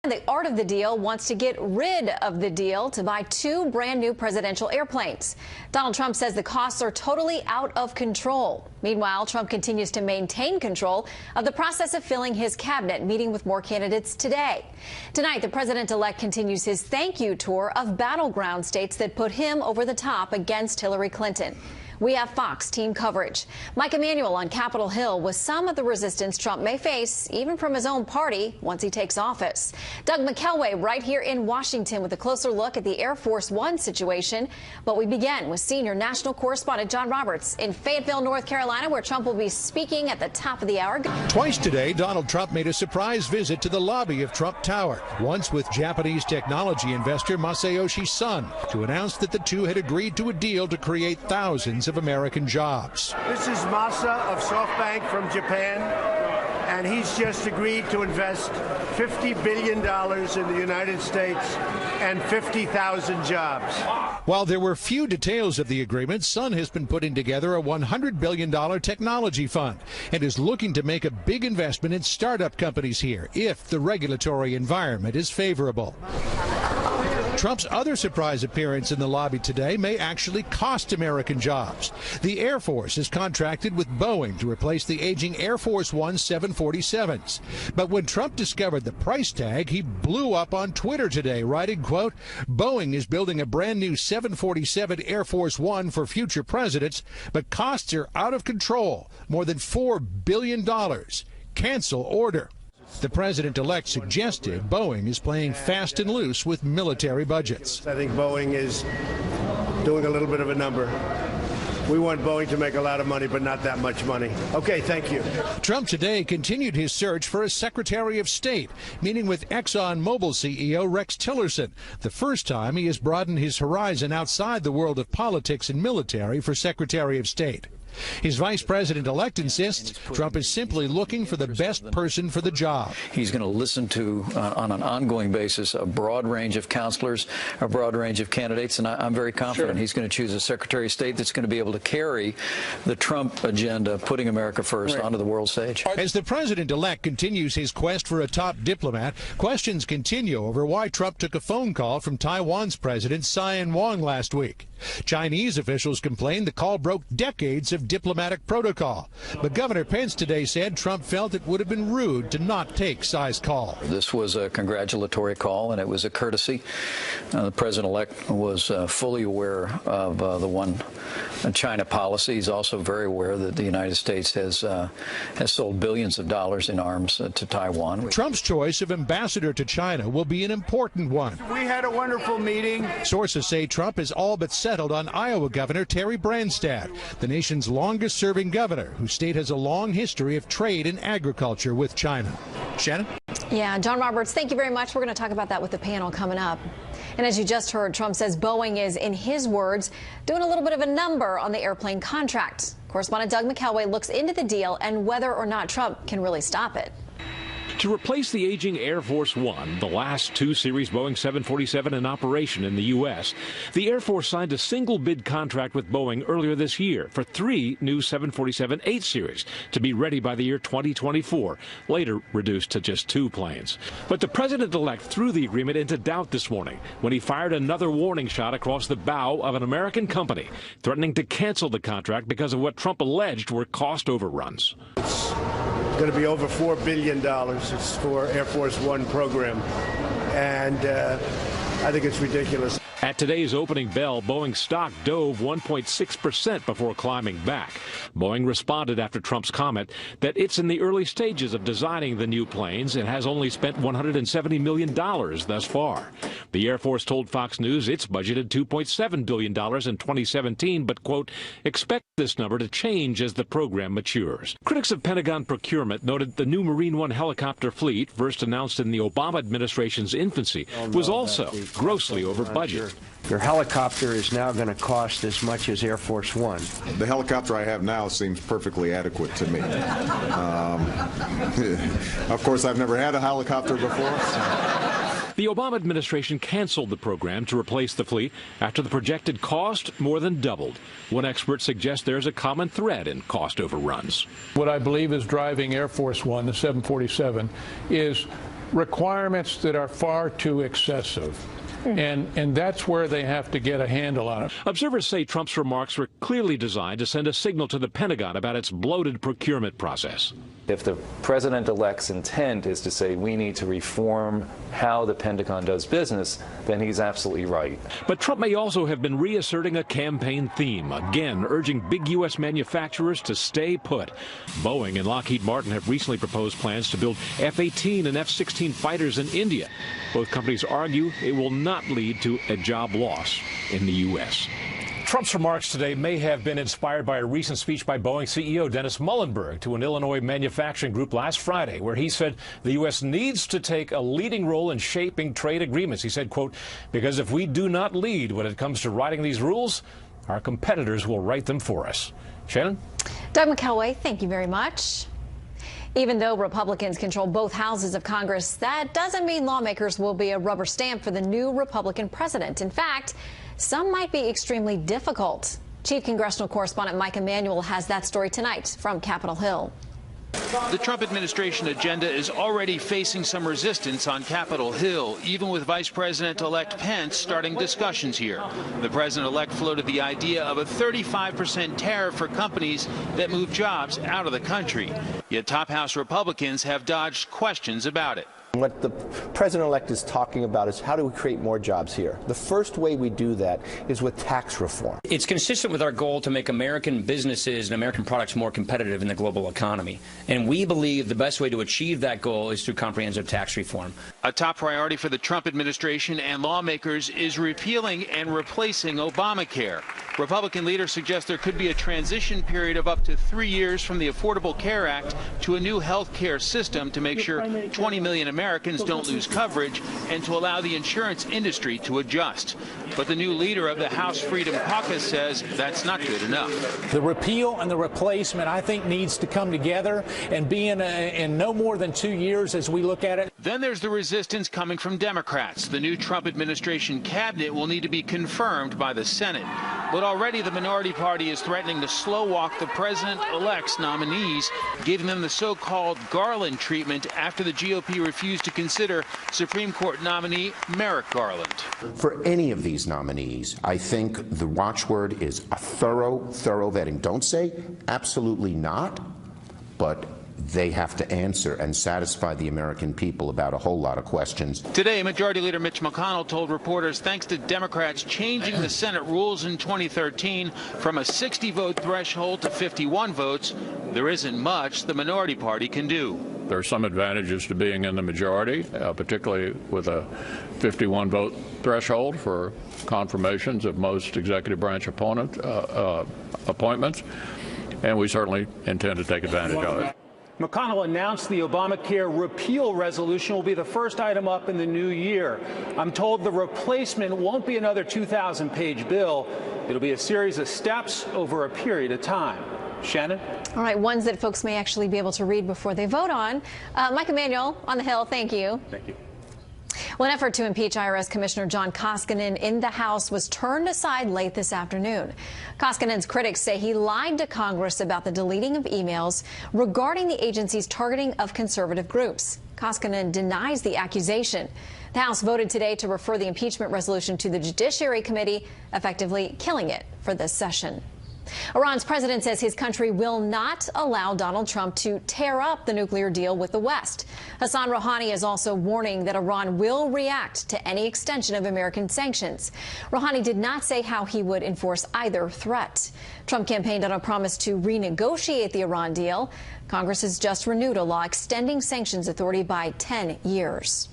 The art of the deal wants to get rid of the deal to buy 2 brand new presidential airplanes. Donald Trump says the costs are totally out of control. Meanwhile, Trump continues to maintain control of the process of filling his cabinet, meeting with more candidates today. Tonight, the president-elect continues his thank you tour of battleground states that put him over the top against Hillary Clinton. We have Fox team coverage. Mike Emanuel on Capitol Hill with some of the resistance Trump may face, even from his own party, once he takes office. Doug McKelway right here in Washington with a closer look at the Air Force One situation. But we begin with senior national correspondent John Roberts in Fayetteville, North Carolina, where Trump will be speaking at the top of the hour. Twice today, Donald Trump made a surprise visit to the lobby of Trump Tower, once with Japanese technology investor Masayoshi Son, to announce that the two had agreed to a deal to create thousands of American jobs. This is Masa of SoftBank from Japan, and he's just agreed to invest $50 billion in the United States and 50,000 jobs. While there were few details of the agreement, Son has been putting together a $100 billion technology fund and is looking to make a big investment in startup companies here if the regulatory environment is favorable. Trump's other surprise appearance in the lobby today may actually cost American jobs. The Air Force has contracted with Boeing to replace the aging Air Force One 747s. But when Trump discovered the price tag, he blew up on Twitter today, writing, quote, "Boeing is building a brand new 747 Air Force One for future presidents, but costs are out of control, more than $4 billion. Cancel order." The president-elect suggested Boeing is playing fast and loose with military budgets. I think Boeing is doing a little bit of a number. We want Boeing to make a lot of money, but not that much money. Okay, thank you. Trump today continued his search for a Secretary of State, meeting with ExxonMobil CEO Rex Tillerson, the first time he has broadened his horizon outside the world of politics and military for Secretary of State. His vice president-elect insists Trump is simply looking for the best person for the job. He's going to listen to, on an ongoing basis, a broad range of counselors, a broad range of candidates, and I'm very confident he's going to choose a Secretary of State that's going to be able to carry the Trump agenda, putting America first, onto the world stage. As the president-elect continues his quest for a top diplomat, questions continue over why Trump took a phone call from Taiwan's President Tsai Ing-wen last week. Chinese officials complained the call broke decades of diplomatic protocol. But Governor Pence today said Trump felt it would have been rude to not take Tsai's call. This was a congratulatory call, and it was a courtesy. The president-elect was fully aware of the one China policy. He's also very aware that the United States has sold billions of dollars in arms to Taiwan. Trump's choice of ambassador to China will be an important one. We had a wonderful meeting. Sources say Trump has all but settled on Iowa Governor Terry Branstad, the nation's longest-serving governor, whose state has a long history of trade and agriculture with China. Shannon? Yeah, John Roberts, thank you very much. We're going to talk about that with the panel coming up. And as you just heard, Trump says Boeing is, in his words, doing a little bit of a number on the airplane contract. Correspondent Doug McKelway looks into the deal and whether or not Trump can really stop it. To replace the aging Air Force One, the last 2 Series Boeing 747 in operation in the U.S., the Air Force signed a single bid contract with Boeing earlier this year for 3 new 747-8 Series to be ready by the year 2024, later reduced to just 2 planes. But the president-elect threw the agreement into doubt this morning when he fired another warning shot across the bow of an American company, threatening to cancel the contract because of what Trump alleged were cost overruns. It's going to be over $4 billion. It's for Air Force One program, and I think it's ridiculous. At today's opening bell, Boeing stock dove 1.6% before climbing back. Boeing responded after Trump's comment that it's in the early stages of designing the new planes and has only spent $170 million thus far. The Air Force told Fox News it's budgeted $2.7 billion in 2017, but, quote, expect this number to change as the program matures. Critics of Pentagon procurement noted the new Marine One helicopter fleet, first announced in the Obama administration's infancy, was also grossly over budget. Your helicopter is now going to cost as much as Air Force One. The helicopter I have now seems perfectly adequate to me. Of course, I've never had a helicopter before. The Obama administration canceled the program to replace the fleet after the projected cost more than doubled. One expert suggests there's a common thread in cost overruns. What I believe is driving Air Force One, the 747, is requirements that are far too excessive. And that's where they have to get a handle on it. Observers say Trump's remarks were clearly designed to send a signal to the Pentagon about its bloated procurement process. If the president-elect's intent is to say we need to reform how the Pentagon does business, then he's absolutely right. But Trump may also have been reasserting a campaign theme, again urging big U.S. manufacturers to stay put. Boeing and Lockheed Martin have recently proposed plans to build F-18 and F-16 fighters in India. Both companies argue it will not lead to a job loss in the U.S. Trump's remarks today may have been inspired by a recent speech by Boeing CEO Dennis Muilenburg to an Illinois manufacturing group last Friday, where he said the U.S. needs to take a leading role in shaping trade agreements. He said, quote, because if we do not lead when it comes to writing these rules, our competitors will write them for us. Shannon? Doug McKelway, thank you very much. Even though Republicans control both houses of Congress, that doesn't mean lawmakers will be a rubber stamp for the new Republican president. In fact, some might be extremely difficult. Chief Congressional Correspondent Mike Emanuel has that story tonight from Capitol Hill. The Trump administration agenda is already facing some resistance on Capitol Hill, even with Vice President-elect Pence starting discussions here. The president-elect floated the idea of a 35% tariff for companies that move jobs out of the country. Yet top House Republicans have dodged questions about it. What the president-elect is talking about is how do we create more jobs here? The first way we do that is with tax reform. It's consistent with our goal to make American businesses and American products more competitive in the global economy. And we believe the best way to achieve that goal is through comprehensive tax reform. A top priority for the Trump administration and lawmakers is repealing and replacing Obamacare. Republican leaders suggest there could be a transition period of up to 3 years from the Affordable Care Act to a new health care system to make sure 20 million Americans don't lose coverage and to allow the insurance industry to adjust. But the new leader of the House Freedom Caucus says that's not good enough. The repeal and the replacement, I think, needs to come together and be in no more than 2 years as we look at it. Then there's the resistance coming from Democrats. The new Trump administration cabinet will need to be confirmed by the Senate. But already the minority party is threatening to slow walk the president-elect's nominees, giving them the so-called Garland treatment after the GOP refused to consider Supreme Court nominee Merrick Garland. For any of these nominees, I think the watchword is a thorough vetting. Don't say absolutely not, but they have to answer and satisfy the American people about a whole lot of questions. Today, Majority Leader Mitch McConnell told reporters thanks to Democrats changing the Senate rules in 2013 from a 60-vote threshold to 51 votes, there isn't much the minority party can do. There are some advantages to being in the majority, particularly with a 51-vote threshold for confirmations of most executive branch appointments, and we certainly intend to take advantage of it. McConnell announced the Obamacare repeal resolution will be the first item up in the new year. I'm told the replacement won't be another 2,000-page bill. It'll be a series of steps over a period of time. Shannon? All right, ones that folks may actually be able to read before they vote on. Mike Emanuel on the Hill, thank you. Thank you. One effort to impeach IRS Commissioner John Koskinen in the House was turned aside late this afternoon. Koskinen's critics say he lied to Congress about the deleting of emails regarding the agency's targeting of conservative groups. Koskinen denies the accusation. The House voted today to refer the impeachment resolution to the Judiciary Committee, effectively killing it for this session. Iran's president says his country will not allow Donald Trump to tear up the nuclear deal with the West. Hassan Rouhani is also warning that Iran will react to any extension of American sanctions. Rouhani did not say how he would enforce either threat. Trump campaigned on a promise to renegotiate the Iran deal. Congress has just renewed a law extending sanctions authority by 10 years.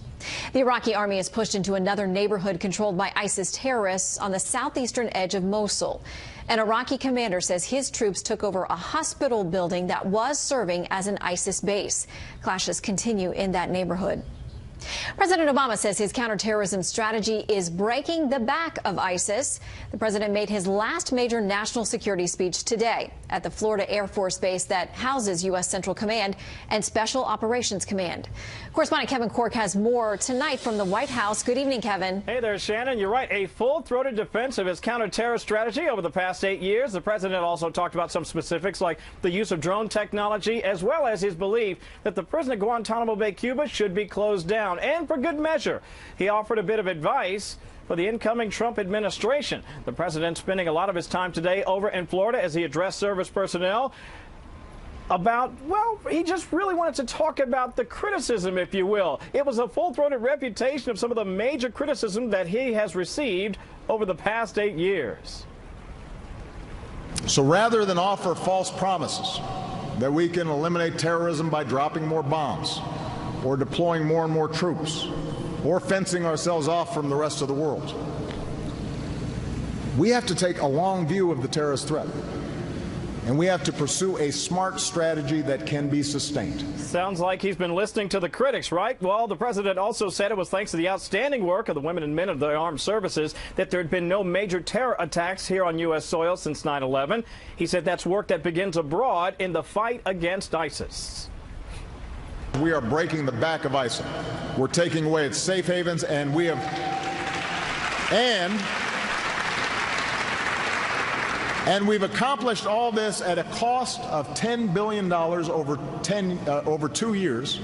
The Iraqi army is pushed into another neighborhood controlled by ISIS terrorists on the southeastern edge of Mosul. An Iraqi commander says his troops took over a hospital building that was serving as an ISIS base. Clashes continue in that neighborhood. President Obama says his counterterrorism strategy is breaking the back of ISIS. The president made his last major national security speech today. at the Florida Air Force Base that houses U.S. Central Command and Special Operations Command. Correspondent Kevin Corke has more tonight from the White House. Good evening, Kevin. Hey there, Shannon. You're right. A full-throated defense of his counter-terror strategy over the past 8 years. The president also talked about some specifics like the use of drone technology, as well as his belief that the prison at Guantanamo Bay, Cuba should be closed down, and for good measure. He offered a bit of advice for the incoming Trump administration. The president spending a lot of his time today over in Florida as he addressed service personnel about, well, he just really wanted to talk about the criticism, if you will. It was a full-throated refutation of some of the major criticism that he has received over the past 8 years. So rather than offer false promises that we can eliminate terrorism by dropping more bombs or deploying more and more troops or fencing ourselves off from the rest of the world, we have to take a long view of the terrorist threat. And we have to pursue a smart strategy that can be sustained. Sounds like he's been listening to the critics, right? Well, the president also said it was thanks to the outstanding work of the women and men of the armed services that there had been no major terror attacks here on U.S. soil since 9/11. He said that's work that begins abroad in the fight against ISIS. We are breaking the back of ISIL. We're taking away its safe havens, and we have... And we've accomplished all this at a cost of $10 billion over 2 years,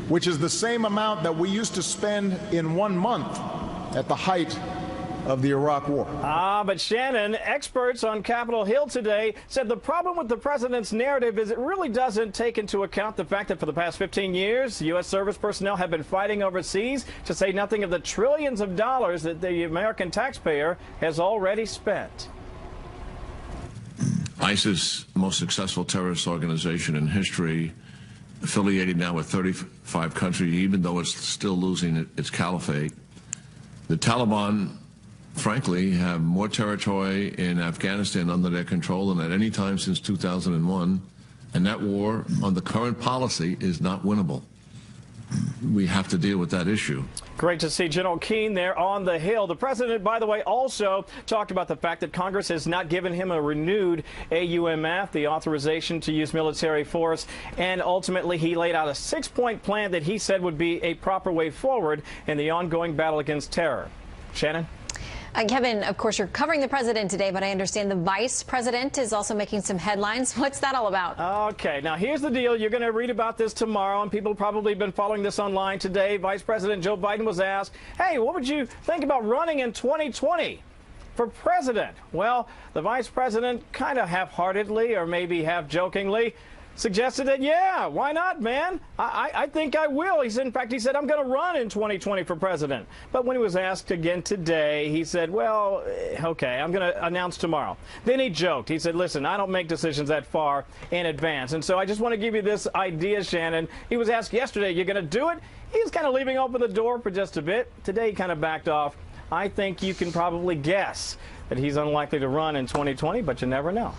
which is the same amount that we used to spend in 1 month at the height of the Iraq War. But Shannon, experts on Capitol Hill today said the problem with the president's narrative is it really doesn't take into account the fact that for the past 15 years, U.S. service personnel have been fighting overseas, to say nothing of the trillions of dollars that the American taxpayer has already spent. ISIS, most successful terrorist organization in history, affiliated now with 35 countries, even though it's still losing its caliphate. The Taliban, frankly, have more territory in Afghanistan under their control than at any time since 2001, and that war, on the current policy, is not winnable. We have to deal with that issue. Great to see General Keane there on the Hill. The president, by the way, also talked about the fact that Congress has not given him a renewed AUMF, the authorization to use military force, and ultimately he laid out a 6-point plan that he said would be a proper way forward in the ongoing battle against terror. Shannon? Kevin, of course, you're covering the president today, but I understand the vice president is also making some headlines. What's that all about? Okay, now here's the deal. You're going to read about this tomorrow, and people have probably been following this online today. Vice President Joe Biden was asked, hey, what would you think about running in 2020 for president? Well, the vice president kind of half-heartedly or maybe half-jokingly suggested that, yeah, why not, man? I think I will. He said, in fact, he said, I'm going to run in 2020 for president. But when he was asked again today, he said, well, okay, I'm going to announce tomorrow. Then he joked. He said, listen, I don't make decisions that far in advance. And so I just want to give you this idea, Shannon. He was asked yesterday, you're going to do it? He was kind of leaving open the door for just a bit. Today, he kind of backed off. I think you can probably guess that he's unlikely to run in 2020, but you never know.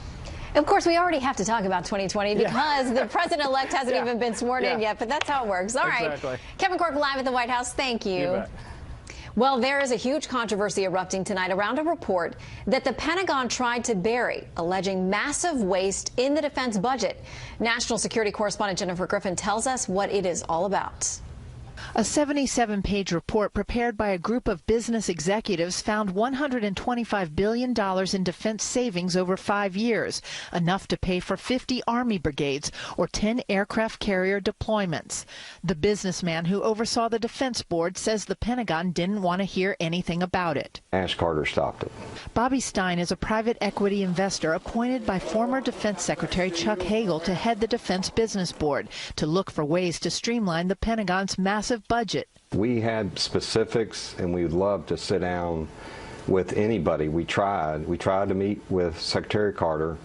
Of course, we already have to talk about 2020 because the president-elect hasn't even been sworn in yet, but that's how it works. All right. Kevin Corke live at the White House. Thank you. Well, there is a huge controversy erupting tonight around a report that the Pentagon tried to bury, alleging massive waste in the defense budget. National security correspondent Jennifer Griffin tells us what it is all about. A 77-page report prepared by a group of business executives found $125 billion in defense savings over 5 years, enough to pay for 50 Army brigades or 10 aircraft carrier deployments. The businessman who oversaw the Defense Board says the Pentagon didn't want to hear anything about it. Ash Carter stopped it. Bobby Stein is a private equity investor appointed by former Defense Secretary Chuck Hagel to head the Defense Business Board to look for ways to streamline the Pentagon's massive budget. We had specifics, and we would love to sit down with anybody. We tried to meet with Secretary Carter,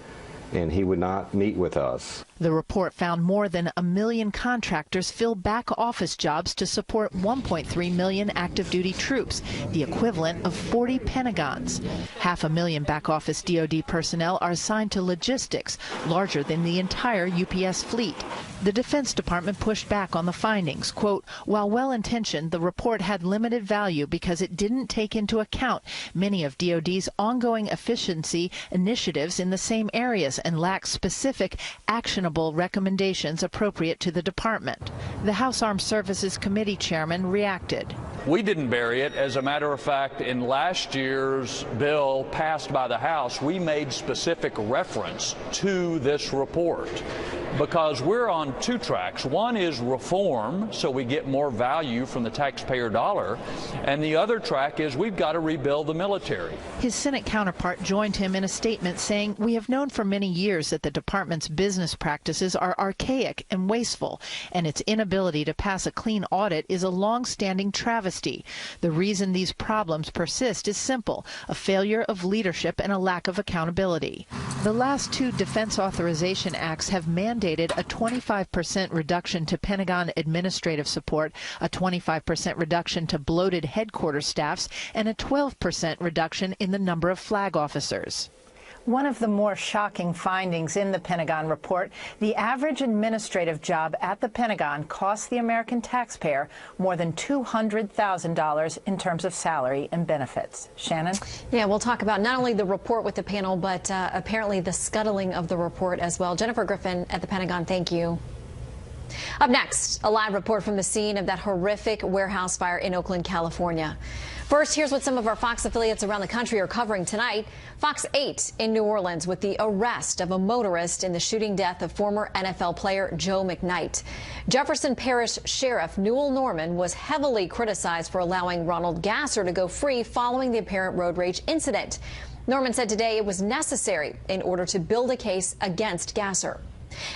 and he would not meet with us. The report found more than 1 million contractors fill back office jobs to support 1.3 million active duty troops, the equivalent of 40 Pentagons. 500,000 back office DoD personnel are assigned to logistics, larger than the entire UPS fleet. The Defense Department pushed back on the findings. Quote, while well-intentioned, the report had limited value because it didn't take into account many of DoD's ongoing efficiency initiatives in the same areas and lacked specific, actionable recommendations appropriate to the department. The House Armed Services Committee chairman reacted. We didn't bury it. As a matter of fact, in last year's bill passed by the House, we made specific reference to this report because we're on two tracks. One is reform, so we get more value from the taxpayer dollar, and the other track is we've got to rebuild the military. His Senate counterpart joined him in a statement saying, we have known for many years that the department's business practices are archaic and wasteful, and its inability to pass a clean audit is a long-standing travesty. The reason these problems persist is simple, a failure of leadership and a lack of accountability. The last two Defense Authorization Acts have mandated a 25% reduction to Pentagon administrative support, a 25% reduction to bloated headquarters staffs, and a 12% reduction in the number of flag officers. One of the more shocking findings in the Pentagon report, the average administrative job at the Pentagon costs the American taxpayer more than $200,000 in terms of salary and benefits. Shannon? Yeah, we'll talk about not only the report with the panel, but apparently the scuttling of the report as well. Jennifer Griffin at the Pentagon, thank you. Up next, a live report from the scene of that horrific warehouse fire in Oakland, California. First, here's what some of our Fox affiliates around the country are covering tonight. Fox 8 in New Orleans with the arrest of a motorist in the shooting death of former NFL player Joe McKnight. Jefferson Parish Sheriff Newell Norman was heavily criticized for allowing Ronald Gasser to go free following the apparent road rage incident. Norman said today it was necessary in order to build a case against Gasser.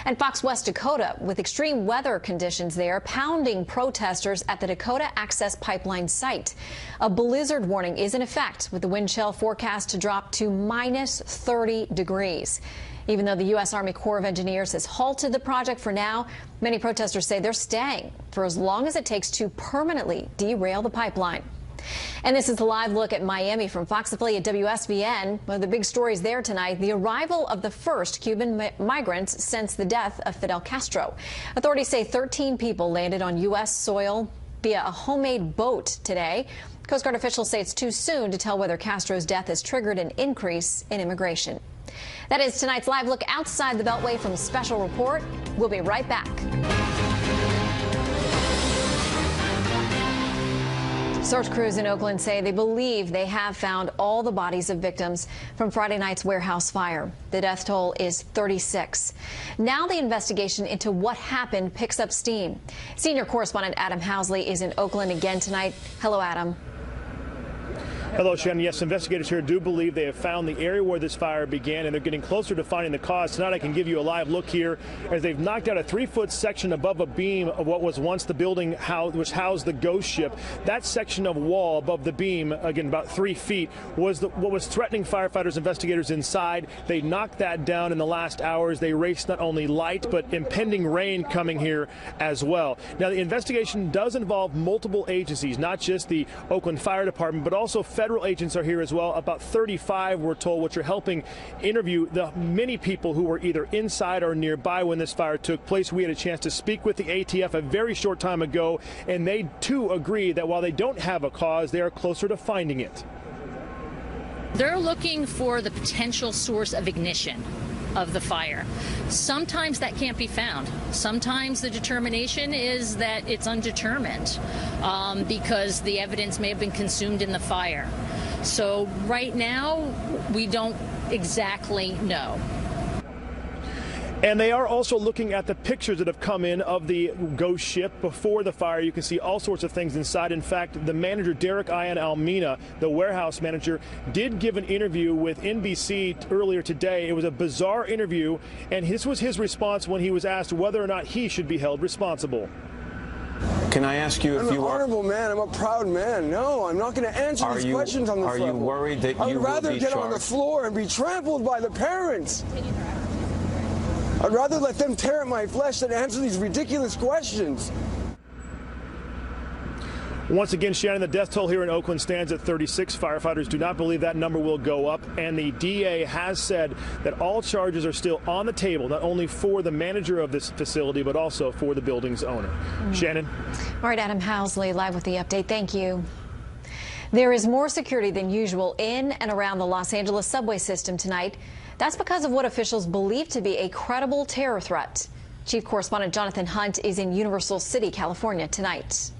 And Fox West Dakota with extreme weather conditions there pounding protesters at the Dakota Access Pipeline site. A blizzard warning is in effect with the wind chill forecast to drop to minus 30 degrees. Even though the U.S. Army Corps of Engineers has halted the project for now, many protesters say they're staying for as long as it takes to permanently derail the pipeline. And this is the live look at Miami from Fox affiliate WSVN. One of the big stories there tonight, the arrival of the first Cuban migrants since the death of Fidel Castro. Authorities say 13 people landed on U.S. soil via a homemade boat today. Coast Guard officials say it's too soon to tell whether Castro's death has triggered an increase in immigration. That is tonight's live look outside the Beltway from Special Report. We'll be right back. Search crews in Oakland say they believe they have found all the bodies of victims from Friday night's warehouse fire. The death toll is 36. Now the investigation into what happened picks up steam. Senior correspondent Adam Housley is in Oakland again tonight. Hello, Adam. Hello, Shannon. Yes, investigators here do believe they have found the area where this fire began, and they're getting closer to finding the cause. Tonight, I can give you a live look here as they've knocked out a 3-foot section above a beam of what was once the building which housed the ghost ship. That section of wall above the beam, again about 3 feet, was what was threatening firefighters, investigators inside. They knocked that down in the last hours. They raced not only light but impending rain coming here as well. Now, the investigation does involve multiple agencies, not just the Oakland Fire Department, but also federal agents are here as well. About 35, we're told, which are helping interview the many people who were either inside or nearby when this fire took place. We had a chance to speak with the ATF a very short time ago, and they too agree that while they don't have a cause, they are closer to finding it. They're looking for the potential source of ignition of the fire. Sometimes that can't be found. Sometimes the determination is that it's undetermined because the evidence may have been consumed in the fire. So right now, we don't exactly know. And they are also looking at the pictures that have come in of the ghost ship before the fire. You can see all sorts of things inside. In fact, the manager, Derek Ian Almina, the warehouse manager, did give an interview with NBC earlier today. It was a bizarre interview, and this was his response when he was asked whether or not he should be held responsible. Can I ask you if you are... I'm an honorable man. I'm a proud man. No, I'm not going to answer these questions on this level. Are you worried that you will be charged? I would rather get on the floor and be trampled by the parents. I'd rather let them tear at my flesh than answer these ridiculous questions. Once again, Shannon, the death toll here in Oakland stands at 36. Firefighters do not believe that number will go up, and the DA has said that all charges are still on the table, not only for the manager of this facility, but also for the building's owner. Shannon? All right, Adam Housley live with the update. Thank you. There is more security than usual in and around the Los Angeles subway system tonight. That's because of what officials believe to be a credible terror threat. Chief Correspondent Jonathan Hunt is in Universal City, California tonight.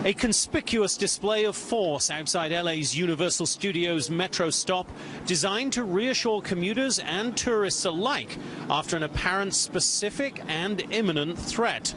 A conspicuous display of force outside LA's Universal Studios metro stop, designed to reassure commuters and tourists alike after an apparent specific and imminent threat.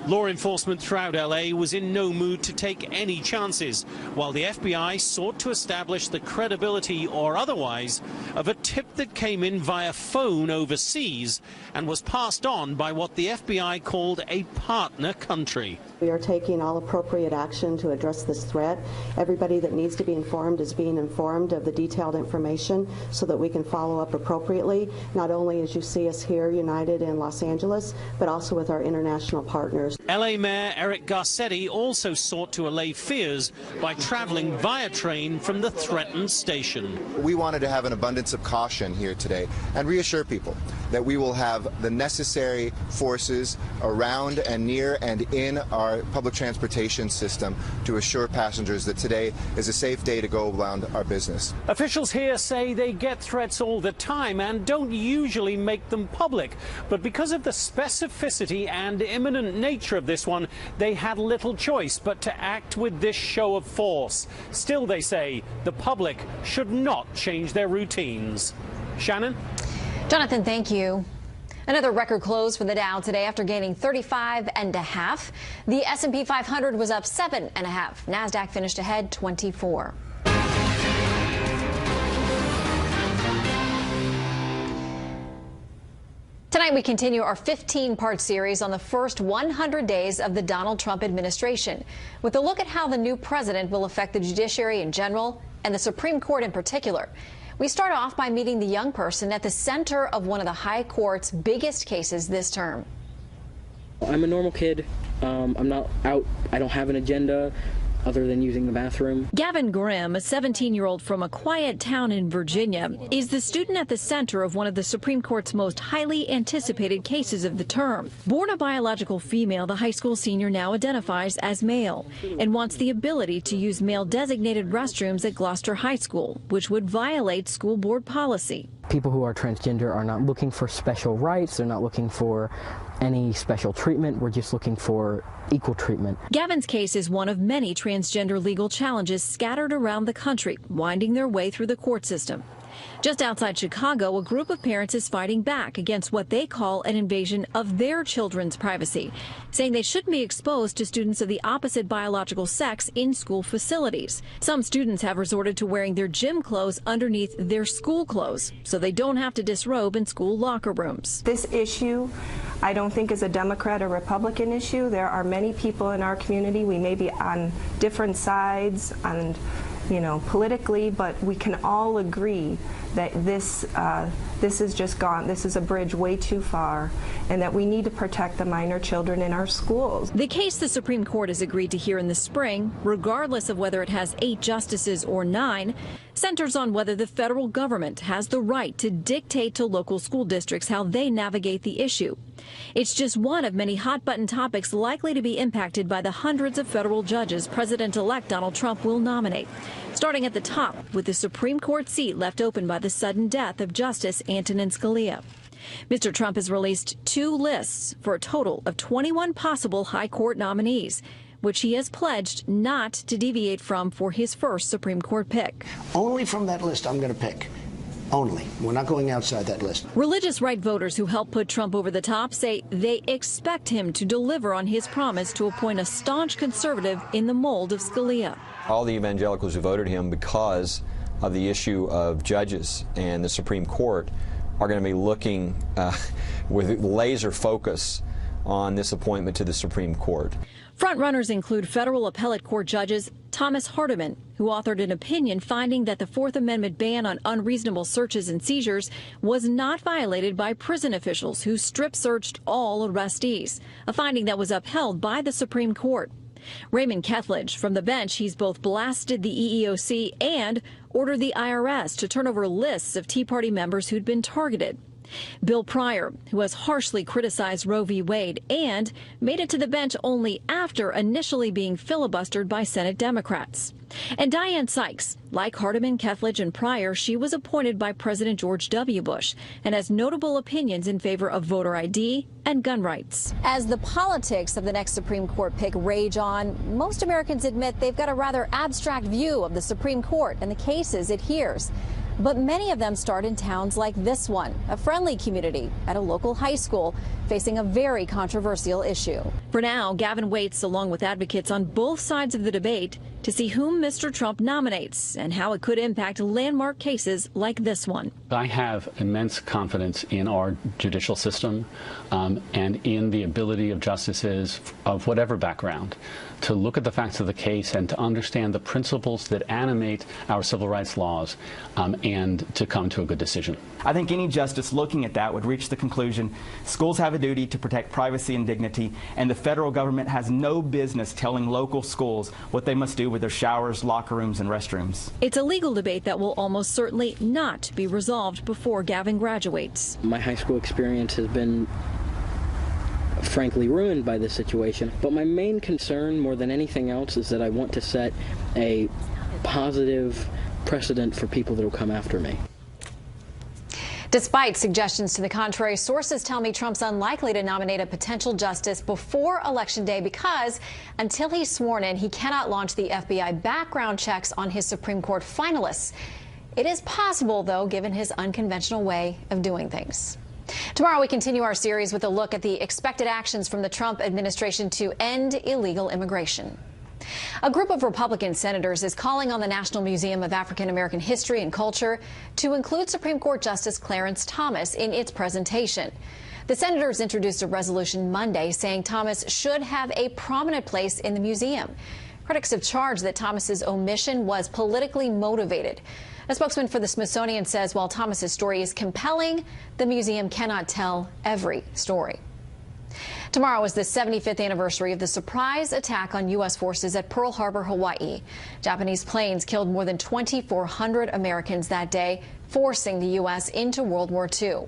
Law enforcement throughout LA was in no mood to take any chances, while the FBI sought to establish the credibility or otherwise of a tip that came in via phone overseas and was passed on by what the FBI called a partner country. We are taking all appropriate action to address this threat. Everybody that needs to be informed is being informed of the detailed information so that we can follow up appropriately, not only as you see us here united in Los Angeles, but also with our international partners. LA Mayor Eric Garcetti also sought to allay fears by traveling via train from the threatened station. We wanted to have an abundance of caution here today and reassure people that we will have the necessary forces around and near and in our public transportation system to assure passengers that today is a safe day to go around our business. Officials here say they get threats all the time and don't usually make them public, but because of the specificity and imminent nature of this one, they had little choice but to act with this show of force. Still, they say the public should not change their routines. Shannon? Jonathan, thank you. Another record close for the Dow today after gaining 35.5. The S&P 500 was up 7.5. NASDAQ finished ahead 24. Tonight we continue our 15-part series on the first 100 days of the Donald Trump administration, with a look at how the new president will affect the judiciary in general and the Supreme Court in particular. We start off by meeting the young person at the center of one of the high court's biggest cases this term. I'm a normal kid. I'm not out. I don't have an agenda other than using the bathroom. Gavin Grimm, a 17-year-old from a quiet town in Virginia, is the student at the center of one of the Supreme Court's most highly anticipated cases of the term. Born a biological female, the high school senior now identifies as male and wants the ability to use male-designated restrooms at Gloucester High School, which would violate school board policy. People who are transgender are not looking for special rights. They're not looking for any special treatment. We're just looking for equal treatment. Gavin's case is one of many transgender legal challenges scattered around the country, winding their way through the court system. Just outside Chicago, a group of parents is fighting back against what they call an invasion of their children's privacy, saying they shouldn't be exposed to students of the opposite biological sex in school facilities. Some students have resorted to wearing their gym clothes underneath their school clothes, so they don't have to disrobe in school locker rooms. This issue, I don't think, is a Democrat or Republican issue. There are many people in our community. We may be on different sides, politically, but we can all agree that this is just gone. This is a bridge way too far, and that we need to protect the minor children in our schools. The case the Supreme Court has agreed to hear in the spring, regardless of whether it has 8 justices or 9, centers on whether the federal government has the right to dictate to local school districts how they navigate the issue. It's just one of many hot-button topics likely to be impacted by the hundreds of federal judges President-elect Donald Trump will nominate, starting at the top with the Supreme Court seat left open by the sudden death of Justice Antonin Scalia. Mr. Trump has released 2 lists for a total of 21 possible high court nominees, which he has pledged not to deviate from for his first Supreme Court pick. Only from that list I'm going to pick. Only. We're not going outside that list. Religious right voters who helped put Trump over the top say they expect him to deliver on his promise to appoint a staunch conservative in the mold of Scalia. All the evangelicals who voted him because of the issue of judges and the Supreme Court are going to be looking with laser focus on this appointment to the Supreme Court. Frontrunners include federal appellate court judges Thomas Hardiman, who authored an opinion finding that the Fourth Amendment ban on unreasonable searches and seizures was not violated by prison officials who strip-searched all arrestees, a finding that was upheld by the Supreme Court. Raymond Kethledge, from the bench, he's both blasted the EEOC and ordered the IRS to turn over lists of Tea Party members who'd been targeted. Bill Pryor, who has harshly criticized Roe v. Wade and made it to the bench only after initially being filibustered by Senate Democrats. And Dianne Sykes, like Hardiman, Kethledge, and Pryor, she was appointed by President George W. Bush and has notable opinions in favor of voter ID and gun rights. As the politics of the next Supreme Court pick rage on, most Americans admit they've got a rather abstract view of the Supreme Court and the cases it hears. But many of them start in towns like this one, a friendly community at a local high school facing a very controversial issue. For now, Gavin waits along with advocates on both sides of the debate to see whom Mr. Trump nominates and how it could impact landmark cases like this one. I have immense confidence in our judicial system and in the ability of justices of whatever background to look at the facts of the case and to understand the principles that animate our civil rights laws and to come to a good decision. I think any justice looking at that would reach the conclusion schools have a duty to protect privacy and dignity, and the federal government has no business telling local schools what they must do with their showers, locker rooms, and restrooms. It's a legal debate that will almost certainly not be resolved before Gavin graduates. My high school experience has been frankly ruined by this situation, but my main concern more than anything else is that I want to set a positive precedent for people that will come after me. Despite suggestions to the contrary, sources tell me Trump's unlikely to nominate a potential justice before Election Day because until he's sworn in, he cannot launch the FBI background checks on his Supreme Court finalists. It is possible, though, given his unconventional way of doing things. Tomorrow, we continue our series with a look at the expected actions from the Trump administration to end illegal immigration. A group of Republican senators is calling on the National Museum of African American History and Culture to include Supreme Court Justice Clarence Thomas in its presentation. The senators introduced a resolution Monday saying Thomas should have a prominent place in the museum. Critics have charged that Thomas's omission was politically motivated. A spokesman for the Smithsonian says while Thomas's story is compelling, the museum cannot tell every story. Tomorrow is the 75th anniversary of the surprise attack on U.S. forces at Pearl Harbor, Hawaii. Japanese planes killed more than 2,400 Americans that day, forcing the U.S. into World War II.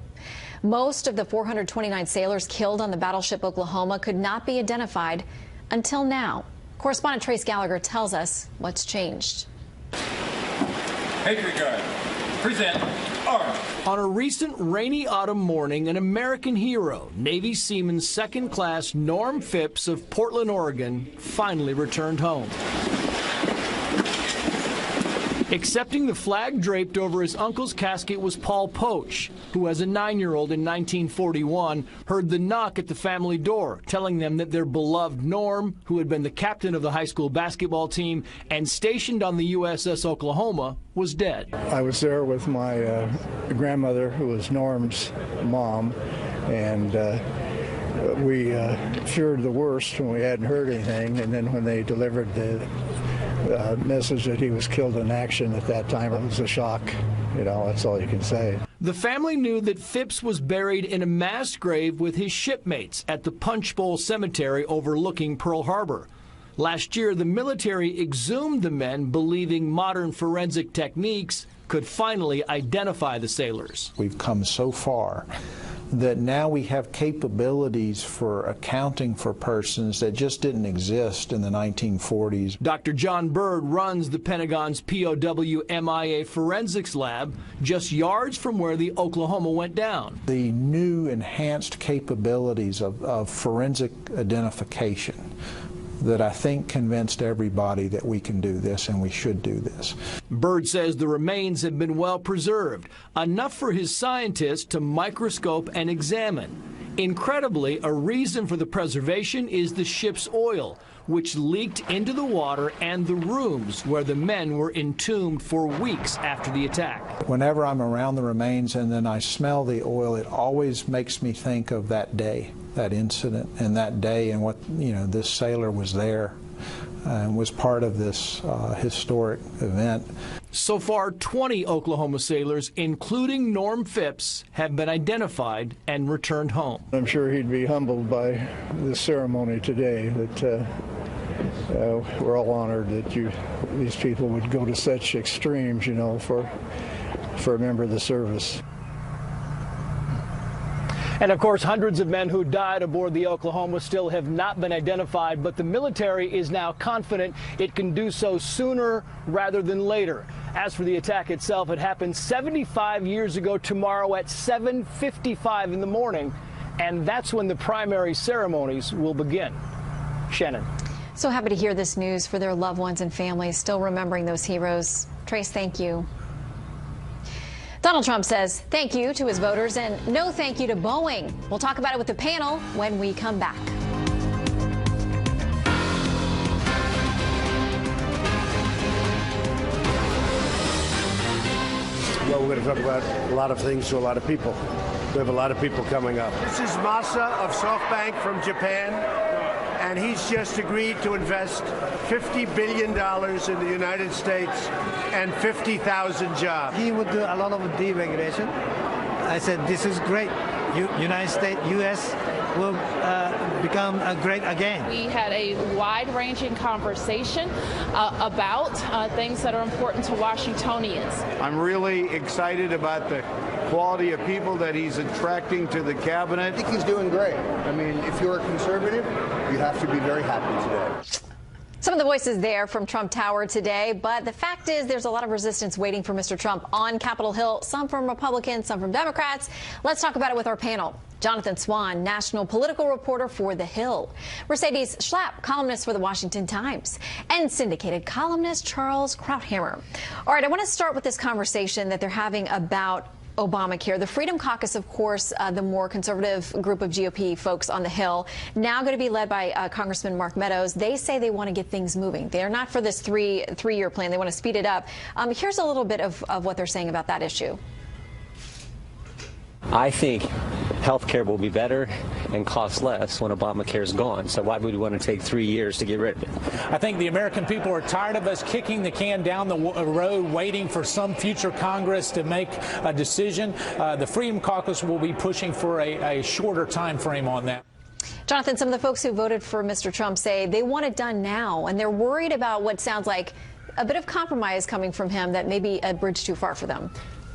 Most of the 429 sailors killed on the battleship Oklahoma could not be identified until now. Correspondent Trace Gallagher tells us what's changed. Patriot Guard, present arms. On a recent rainy autumn morning, an American hero, Navy Seaman Second Class Norm Phipps of Portland, Oregon, finally returned home. Accepting the flag draped over his uncle's casket was Paul Poach, who as a 9-year-old in 1941 heard the knock at the family door, telling them that their beloved Norm, who had been the captain of the high school basketball team and stationed on the USS Oklahoma, was dead. I was there with my grandmother, who was Norm's mom, and we feared the worst when we hadn't heard anything, and then when they delivered the message that he was killed in action at that time, it was a shock. You know, that's all you can say. The family knew that Phipps was buried in a mass grave with his shipmates at the Punch Bowl Cemetery overlooking Pearl Harbor. Last year, the military exhumed the men, believing modern forensic techniques could finally identify the sailors. We've come so far that now we have capabilities for accounting for persons that just didn't exist in the 1940s. Dr. John Bird runs the Pentagon's POW MIA forensics lab just yards from where the Oklahoma went down. The new enhanced capabilities of forensic identification that I think convinced everybody that we can do this and we should do this. Bird says the remains have been well preserved, enough for his scientists to microscope and examine. Incredibly, a reason for the preservation is the ship's oil, which leaked into the water and the rooms where the men were entombed for weeks after the attack. Whenever I'm around the remains and then I smell the oil, it always makes me think of that day, that incident and that day, and what, you know, this sailor was there and was part of this historic event. So far, 20 Oklahoma sailors, including Norm Phipps, have been identified and returned home. I'm sure he'd be humbled by this ceremony today, that we're all honored that these people would go to such extremes, you know, for a member of the service. And of course, hundreds of men who died aboard the Oklahoma still have not been identified, but the military is now confident it can do so sooner rather than later. As for the attack itself, it happened 75 years ago tomorrow at 7:55 in the morning, and that's when the primary ceremonies will begin. Shannon. So happy to hear this news for their loved ones and families, still remembering those heroes. Trace, thank you. Donald Trump says thank you to his voters and no thank you to Boeing. We'll talk about it with the panel when we come back. Well, we're going to talk about a lot of things to a lot of people. We have a lot of people coming up. This is Masa of SoftBank from Japan, and he's just agreed to invest $50 billion in the United States and 50,000 jobs. He would do a lot of deregulation. I said, this is great. United States, U.S. will become great again. We had a wide-ranging conversation about things that are important to Washingtonians. I'm really excited about the quality of people that he's attracting to the cabinet. I think he's doing great. I mean, if you're a conservative, you have to be very happy today. Some of the voices there from Trump Tower today, but the fact is there's a lot of resistance waiting for Mr. Trump on Capitol Hill, some from Republicans, some from Democrats. Let's talk about it with our panel. Jonathan Swan, national political reporter for The Hill. Mercedes Schlapp, columnist for The Washington Times. And syndicated columnist Charles Krauthammer. All right, I want to start with this conversation that they're having about Obamacare. The Freedom Caucus, of course, the more conservative group of GOP folks on the Hill, now going to be led by Congressman Mark Meadows. They say they want to get things moving. They're not for this three-year plan. They want to speed it up. Here's a little bit of what they're saying about that issue. I think health care will be better and cost less when Obamacare is gone. So why would we want to take 3 years to get rid of it? I think the American people are tired of us kicking the can down the road, waiting for some future Congress to make a decision. The Freedom Caucus will be pushing for a shorter time frame on that. Jonathan, some of the folks who voted for Mr. Trump say they want it done now, and they're worried about what sounds like a bit of compromise coming from him that may be a bridge too far for them.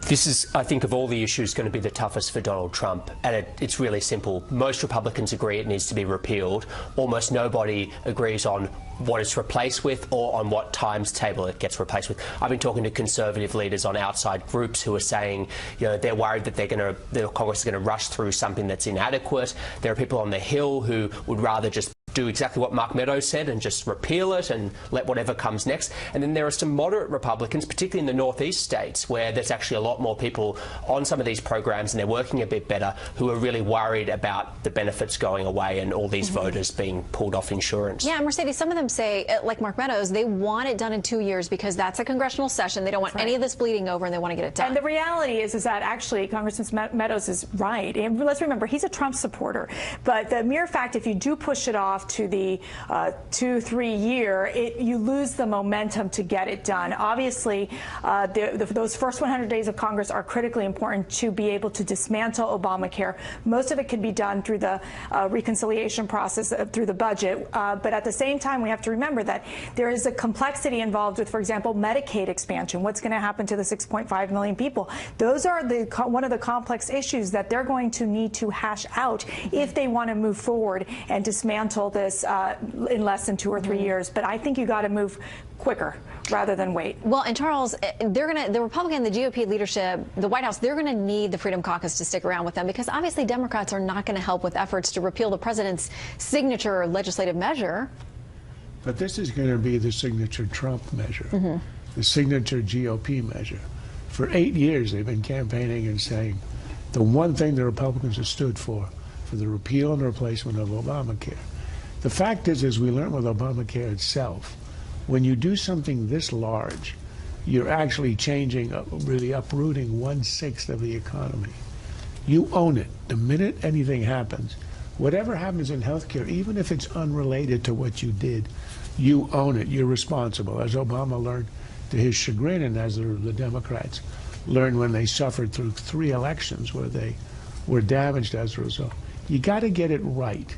This is, I think, of all the issues, going to be the toughest for Donald Trump. And it's really simple. Most Republicans agree it needs to be repealed. Almost nobody agrees on what it's replaced with or on what times table it gets replaced with. I've been talking to conservative leaders on outside groups who are saying, you know, they're worried that the Congress is going to rush through something that's inadequate. There are people on the Hill who would rather just do exactly what Mark Meadows said and just repeal it and let whatever comes next. And then there are some moderate Republicans, particularly in the Northeast states, where there's actually a lot more people on some of these programs and they're working a bit better, who are really worried about the benefits going away and all these voters being pulled off insurance. Yeah, Mercedes, some of them say, like Mark Meadows, they want it done in 2 years because that's a congressional session. They don't want any of this bleeding over and they want to get it done. And the reality is that actually Congressman Meadows is right. And let's remember, he's a Trump supporter. But the mere fact, if you do push it off to the 2-3 year, you lose the momentum to get it done. Obviously, those first 100 days of Congress are critically important to be able to dismantle Obamacare. Most of it could be done through the reconciliation process, through the budget. But at the same time, we have to remember that there is a complexity involved with, for example, Medicaid expansion. What's going to happen to the 6.5 million people? Those are one of the complex issues that they're going to need to hash out if they want to move forward and dismantle this in less than 2 or 3 years. But I think you got to move quicker rather than wait. Well, and Charles, the Republican, the GOP leadership, the White House, they're going to need the Freedom Caucus to stick around with them because obviously Democrats are not going to help with efforts to repeal the president's signature legislative measure. But this is going to be the signature Trump measure, the signature GOP measure. For 8 years, they've been campaigning and saying the one thing the Republicans have stood for the repeal and replacement of Obamacare. The fact is, as we learned with Obamacare itself, when you do something this large, you're actually changing, really uprooting 1/6 of the economy. You own it. The minute anything happens, whatever happens in healthcare, even if it's unrelated to what you did, you own it, you're responsible, as Obama learned to his chagrin, and as the Democrats learned when they suffered through 3 elections where they were damaged as a result. You got to get it right.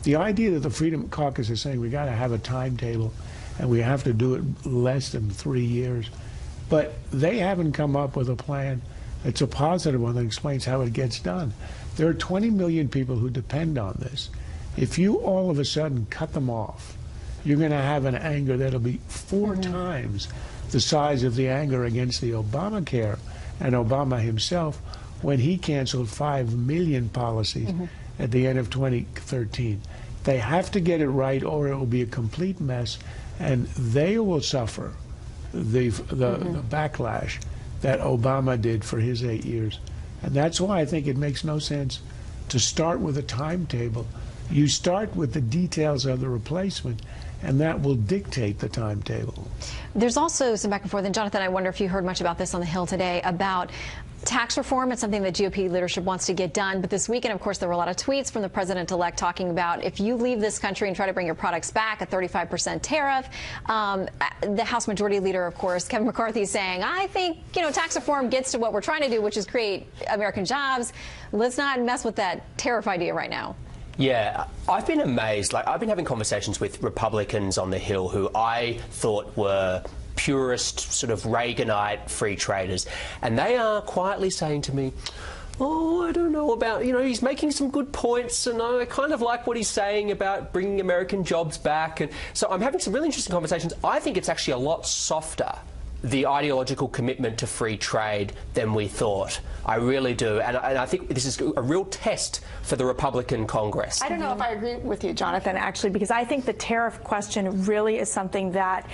The idea that the Freedom Caucus is saying we got to have a timetable and we have to do it less than 3 years, but they haven't come up with a plan that's a positive one that explains how it gets done. There are 20 million people who depend on this. If you all of a sudden cut them off, you're going to have an anger that'll be 4 times the size of the anger against the Obamacare and Obama himself when he canceled 5 million policies at the end of 2013. They have to get it right or it will be a complete mess, and they will suffer the backlash that Obama did for his 8 years. And that's why I think it makes no sense to start with a timetable. You start with the details of the replacement, and that will dictate the timetable. There's also some back and forth, and Jonathan, I wonder if you heard much about this on the Hill today, about tax reform. It's something that GOP leadership wants to get done. But this weekend, of course, there were a lot of tweets from the president-elect talking about if you leave this country and try to bring your products back, a 35% tariff. The House Majority Leader, of course, Kevin McCarthy, saying, I think, tax reform gets to what we're trying to do, which is create American jobs. Let's not mess with that tariff idea right now. Yeah, I've been amazed. I've been having conversations with Republicans on the Hill who I thought were purist, sort of Reaganite free traders, and they are quietly saying to me, oh, I don't know about, he's making some good points, and I kind of like what he's saying about bringing American jobs back. And so I'm having some really interesting conversations. I think it's actually a lot softer, the ideological commitment to free trade, than we thought. I really do. And I think this is a real test for the Republican Congress. I don't know if I agree with you, Jonathan, actually, because I think the tariff question really is something that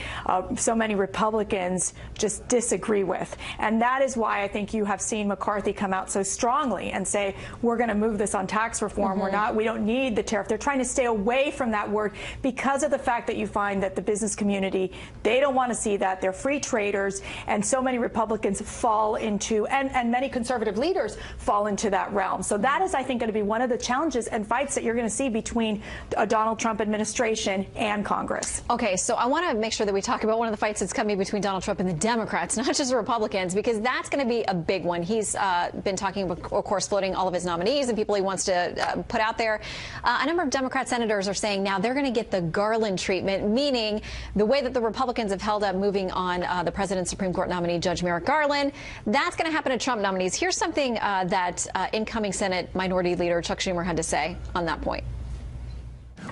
so many Republicans just disagree with. And that is why I think you have seen McCarthy come out so strongly and say, we're going to move this on tax reform. We don't need the tariff. They're trying to stay away from that word because of the fact that you find that the business community, they don't want to see that. They're free traders. And so many Republicans fall into, and many conservative leaders fall into that realm. So that is, I think, going to be one of the challenges and fights that you're going to see between a Donald Trump administration and Congress. Okay, so I want to make sure that we talk about one of the fights that's coming between Donald Trump and the Democrats, not just the Republicans, because that's going to be a big one. He's been talking, of course, floating all of his nominees and people he wants to put out there. A number of Democrat senators are saying now they're going to get the Garland treatment, meaning the way that the Republicans have held up moving on the president's Supreme Court nominee, Judge Merrick Garland. That's going to happen to Trump nominees. Here's something that incoming Senate Minority Leader Chuck Schumer had to say on that point.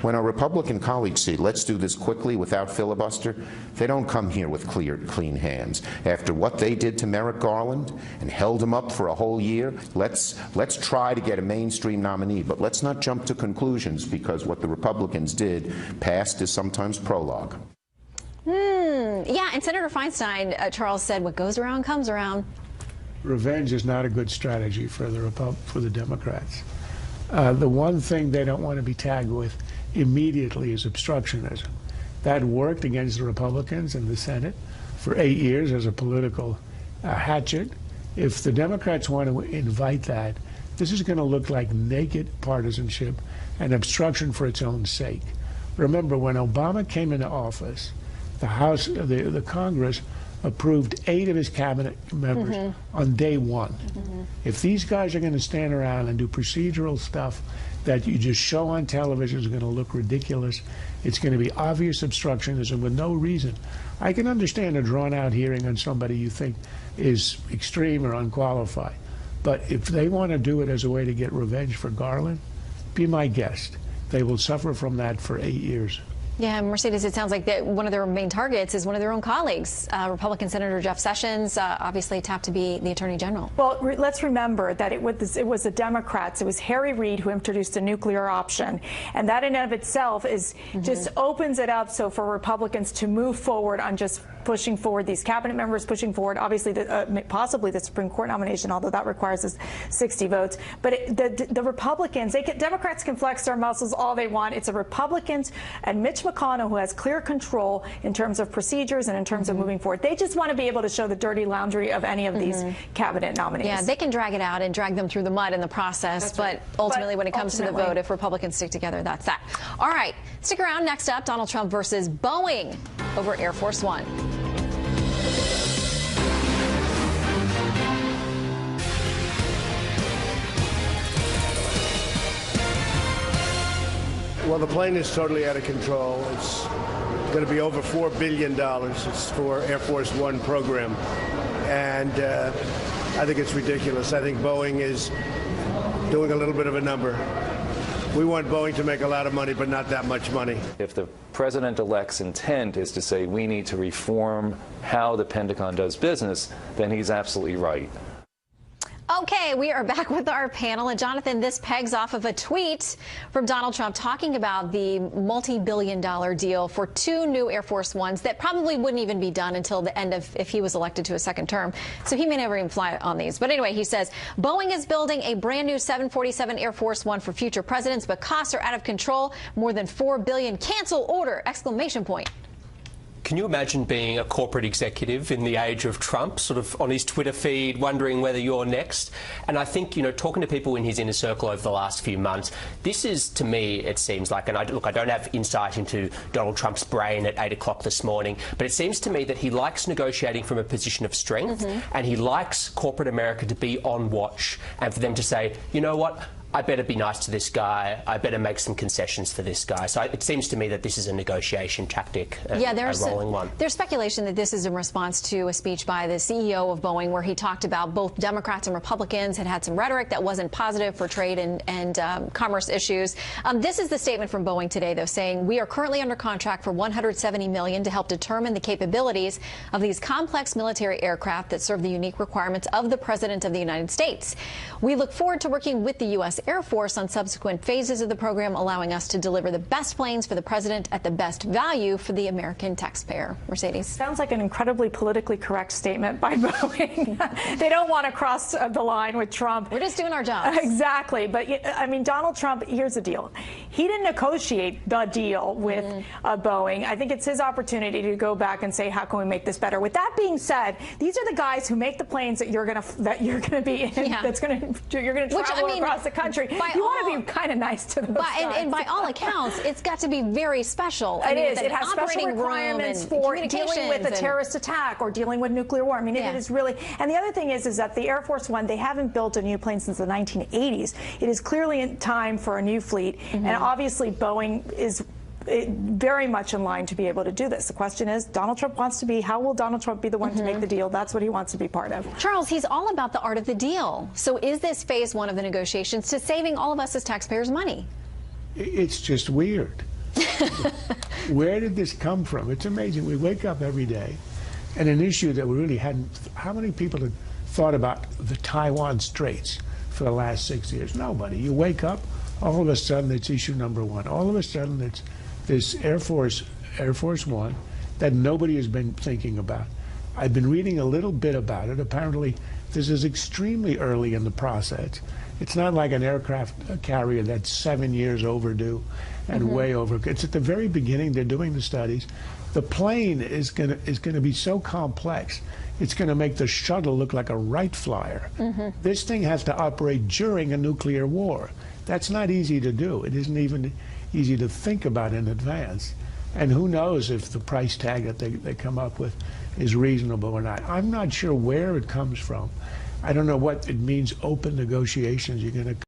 When our Republican colleagues say, let's do this quickly without filibuster, they don't come here with clean hands. After what they did to Merrick Garland and held him up for a whole year, let's try to get a mainstream nominee, but let's not jump to conclusions, because what the Republicans did, past is sometimes prologue. Yeah, and Senator Feinstein, Charles, said what goes around comes around. Revenge is not a good strategy for the Democrats. The one thing they don't want to be tagged with immediately is obstructionism. That worked against the Republicans in the Senate for 8 years as a political hatchet. If the Democrats want to invite that, this is going to look like naked partisanship and obstruction for its own sake. Remember, when Obama came into office, the Congress approved 8 of his cabinet members on day one. If these guys are going to stand around and do procedural stuff that you just show on television is going to look ridiculous, it's going to be obvious obstructionism with no reason. I can understand a drawn-out hearing on somebody you think is extreme or unqualified, but if they want to do it as a way to get revenge for Garland, be my guest. They will suffer from that for 8 years. Yeah, Mercedes, it sounds like that one of their main targets is one of their own colleagues, Republican Senator Jeff Sessions, obviously tapped to be the Attorney General. Well, let's remember that it was the Democrats. It was Harry Reid who introduced a nuclear option. And that in and of itself is just opens it up so for Republicans to move forward on just pushing forward these cabinet members, pushing forward, obviously, possibly the Supreme Court nomination, although that requires 60 votes. But the Republicans, Democrats can flex their muscles all they want. It's the Republicans and Mitch McConnell, who has clear control in terms of procedures and in terms of moving forward. They just want to be able to show the dirty laundry of any of these cabinet nominees. Yeah, they can drag it out and drag them through the mud in the process, but ultimately when it comes to the vote, if Republicans stick together, that's that. All right, stick around. Next up, Donald Trump versus Boeing over Air Force One. Well, the plane is totally out of control. It's going to be over $4 billion. It's for Air Force One program. And I think it's ridiculous. I think Boeing is doing a little bit of a number. We want Boeing to make a lot of money, but not that much money. If the president-elect's intent is to say we need to reform how the Pentagon does business, then he's absolutely right. Okay, we are back with our panel. And Jonathan, this pegs off of a tweet from Donald Trump talking about the multi-billion-dollar deal for 2 new Air Force Ones that probably wouldn't even be done until the end of if he was elected to a second term. So he may never even fly on these. But anyway, he says, Boeing is building a brand new 747 Air Force One for future presidents, but costs are out of control. More than $4 billion. Cancel order! Exclamation point. Can you imagine being a corporate executive in the age of Trump, sort of on his Twitter feed, wondering whether you're next? And I think, you know, talking to people in his inner circle over the last few months, this is, to me, it seems like, and I don't have insight into Donald Trump's brain at 8 o'clock this morning, but it seems to me that he likes negotiating from a position of strength, and he likes corporate America to be on watch and for them to say, you know what, I better be nice to this guy. I better make some concessions for this guy. So it seems to me that this is a negotiation tactic, a rolling one. There's speculation that this is in response to a speech by the CEO of Boeing where he talked about both Democrats and Republicans had some rhetoric that wasn't positive for trade and commerce issues. This is the statement from Boeing today, though, saying we are currently under contract for $170 million to help determine the capabilities of these complex military aircraft that serve the unique requirements of the President of the United States. We look forward to working with the U.S. Air Force on subsequent phases of the program, allowing us to deliver the best planes for the president at the best value for the American taxpayer. Mercedes. Sounds like an incredibly politically correct statement by Boeing. They don't want to cross the line with Trump. We're just doing our jobs. Exactly. But, I mean, Donald Trump, here's the deal. He didn't negotiate the deal with Boeing. I think it's his opportunity to go back and say, how can we make this better? With that being said, these are the guys who make the planes that you're going to be in. Yeah. You're going to travel across the country. You want to be kind of nice to those guys. And by all accounts, it's got to be very special. It is. It has special requirements for dealing with a terrorist attack or dealing with nuclear war. I mean, it is really. And the other thing is that the Air Force One, they haven't built a new plane since the 1980s. It is clearly in time for a new fleet, and obviously Boeing is very much in line to be able to do this. The question is, Donald Trump wants to be, how will Donald Trump be the one to make the deal? That's what he wants to be part of. Charles, he's all about the art of the deal. So is this phase one of the negotiations to saving all of us as taxpayers money? It's just weird. Where did this come from? It's amazing. We wake up every day and an issue that we really hadn't, how many people had thought about the Taiwan Straits for the last 6 years? Nobody. You wake up, all of a sudden it's issue number one. All of a sudden it's this Air Force One that nobody has been thinking about. I've been reading a little bit about it. Apparently, this is extremely early in the process. It's not like an aircraft carrier that's 7 years overdue and way over. It's at the very beginning. They're doing the studies. The plane is going to be so complex. It's going to make the shuttle look like a Wright Flyer. This thing has to operate during a nuclear war. That's not easy to do. It isn't even easy to think about in advance. And who knows if the price tag that they come up with is reasonable or not. I'm not sure where it comes from. I don't know what it means, open negotiations. You're going to